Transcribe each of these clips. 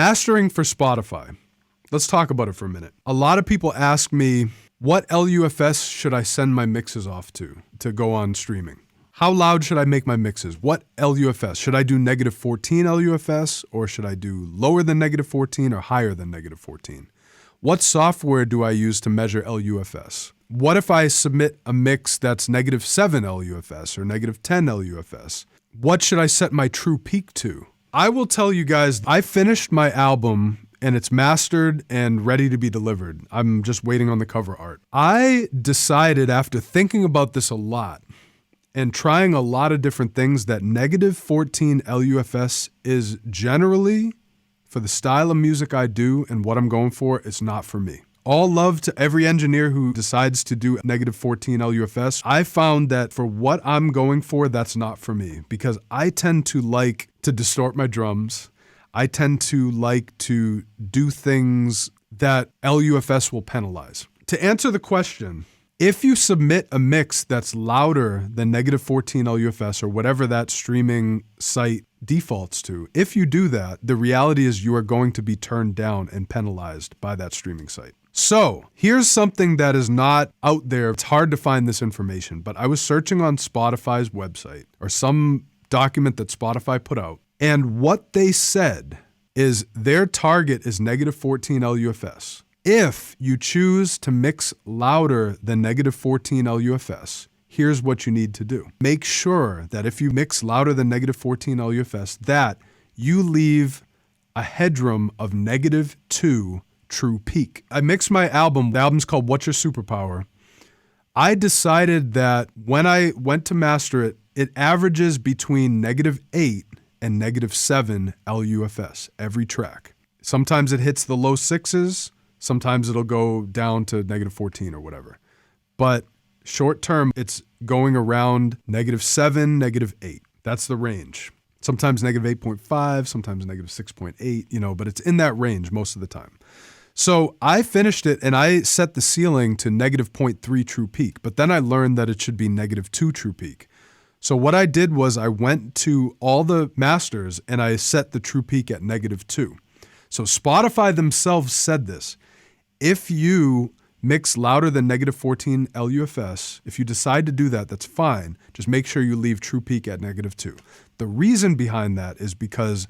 Mastering for Spotify. Let's talk about it for a minute. A lot of people ask me, what LUFS should I send my mixes off to go on streaming? How loud should I make my mixes? What LUFS? Should I do -14 LUFS, or should I do lower than -14 or higher than -14? What software do I use to measure LUFS? What if I submit a mix that's -7 LUFS or -10 LUFS? What should I set my true peak to? I will tell you guys, I finished my album and it's mastered and ready to be delivered. I'm just waiting on the cover art. I decided after thinking about this a lot and trying a lot of different things that -14 LUFS is generally, for the style of music I do and what I'm going for, it's not for me. All love to every engineer who decides to do -14 LUFS. I found that for what I'm going for, that's not for me, because I tend to like to distort my drums. I tend to like to do things that LUFS will penalize. To answer the question, if you submit a mix that's louder than -14 LUFS or whatever that streaming site defaults to, if you do that, the reality is you are going to be turned down and penalized by that streaming site. So here's something that is not out there. It's hard to find this information, but I was searching on Spotify's website or some document that Spotify put out, and what they said is their target is -14 LUFS. If you choose to mix louder than -14 LUFS, here's what you need to do. Make sure that if you mix louder than -14 LUFS, that you leave a headroom of -2 true peak. I mixed my album. The album's called What's Your Superpower. I decided that when I went to master it, it averages between -8 and -7 LUFS every track. Sometimes it hits the low 6s. Sometimes it'll go down to -14 or whatever. But short term, it's going around -7, -8. That's the range. Sometimes -8.5, sometimes -6.8, but it's in that range most of the time. So I finished it and I set the ceiling to -0.3 true peak, but then I learned that it should be -2 true peak. So what I did was I went to all the masters and I set the true peak at -2. So Spotify themselves said this. If you mix louder than -14 LUFS, if you decide to do that, that's fine. Just make sure you leave true peak at -2. The reason behind that is because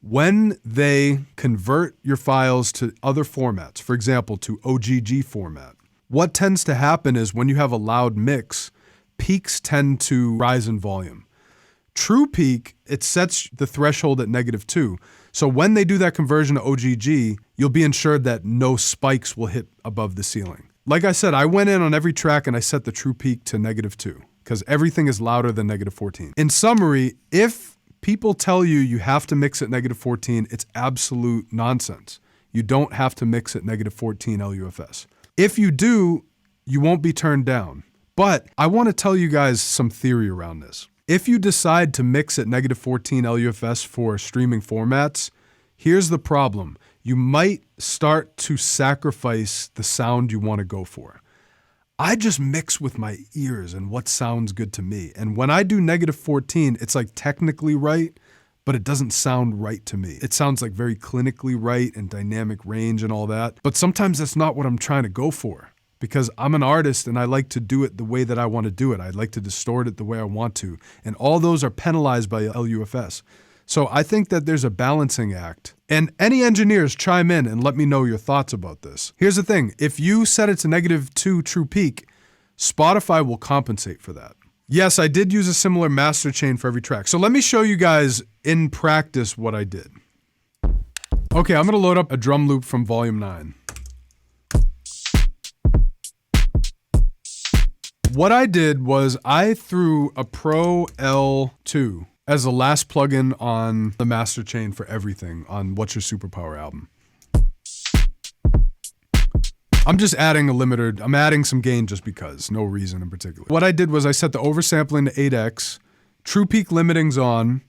when they convert your files to other formats, for example, to OGG format, what tends to happen is when you have a loud mix, peaks tend to rise in volume. True peak, it sets the threshold at -2. So when they do that conversion to OGG, you'll be ensured that no spikes will hit above the ceiling. Like I said, I went in on every track and I set the true peak to -2 because everything is louder than -14. In summary, if people tell you you have to mix at -14, it's absolute nonsense. You don't have to mix at -14 LUFS. If you do, you won't be turned down. But I want to tell you guys some theory around this. If you decide to mix at -14 LUFS for streaming formats, here's the problem. You might start to sacrifice the sound you want to go for. I just mix with my ears and what sounds good to me. And when I do -14, it's like technically right, but it doesn't sound right to me. It sounds like very clinically right and dynamic range and all that. But sometimes that's not what I'm trying to go for, because I'm an artist and I like to do it the way that I want to do it. I like to distort it the way I want to. And all those are penalized by LUFS. So I think that there's a balancing act. And any engineers, chime in and let me know your thoughts about this. Here's the thing. If you set it to -2 true peak, Spotify will compensate for that. Yes, I did use a similar master chain for every track. So let me show you guys in practice what I did. Okay, I'm going to load up a drum loop from volume 9. What I did was I threw a Pro L2 as the last plugin on the master chain for everything on What's Your Superpower album. I'm just adding a limiter. I'm adding some gain just because, no reason in particular. What I did was I set the oversampling to 8x, true peak limiting's on,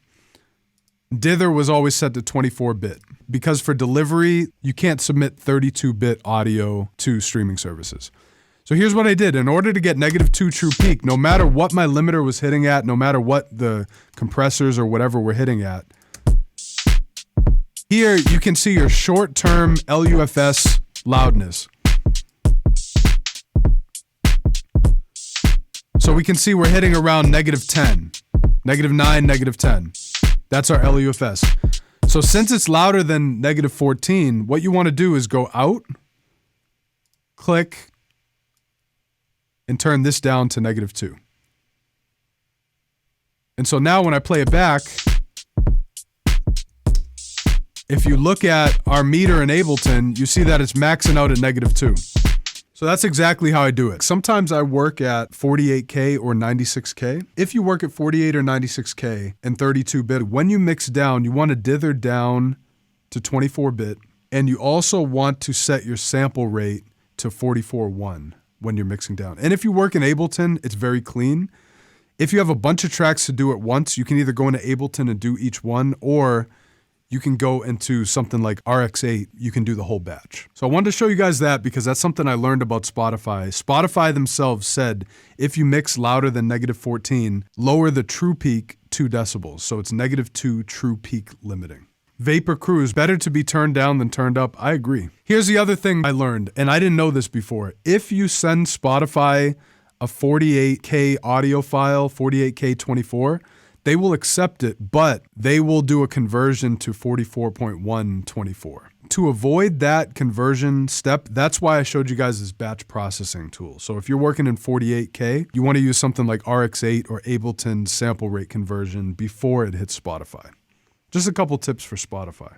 dither was always set to 24-bit. Because for delivery, you can't submit 32-bit audio to streaming services. So here's what I did. In order to get -2 true peak, no matter what my limiter was hitting at, no matter what the compressors or whatever were hitting at, Here you can see your short-term LUFS loudness. So we can see we're hitting around -10, -9, -10. That's our LUFS. So since it's louder than -14, what you want to do is go out, click, and turn this down to -2. And so now when I play it back, if you look at our meter in Ableton, you see that it's maxing out at -2. So that's exactly how I do it. Sometimes I work at 48K or 96K. If you work at 48 or 96K and 32-bit, when you mix down, you want to dither down to 24-bit, and you also want to set your sample rate to 44.1 when you're mixing down. And if you work in Ableton, it's very clean. If you have a bunch of tracks to do at once, you can either go into Ableton and do each one, or you can go into something like RX8, you can do the whole batch. So I wanted to show you guys that because that's something I learned about Spotify. Spotify themselves said, if you mix louder than -14, lower the true peak 2 decibels. So it's -2 true peak limiting. Vapor Cruise, better to be turned down than turned up. I agree. Here's the other thing I learned, and I didn't know this before. If you send Spotify a 48K audio file, 48K 24, they will accept it, but they will do a conversion to 44.1 24. To avoid that conversion step, that's why I showed you guys this batch processing tool. So if you're working in 48K, you want to use something like RX8 or Ableton sample rate conversion before it hits Spotify. Just a couple tips for Spotify.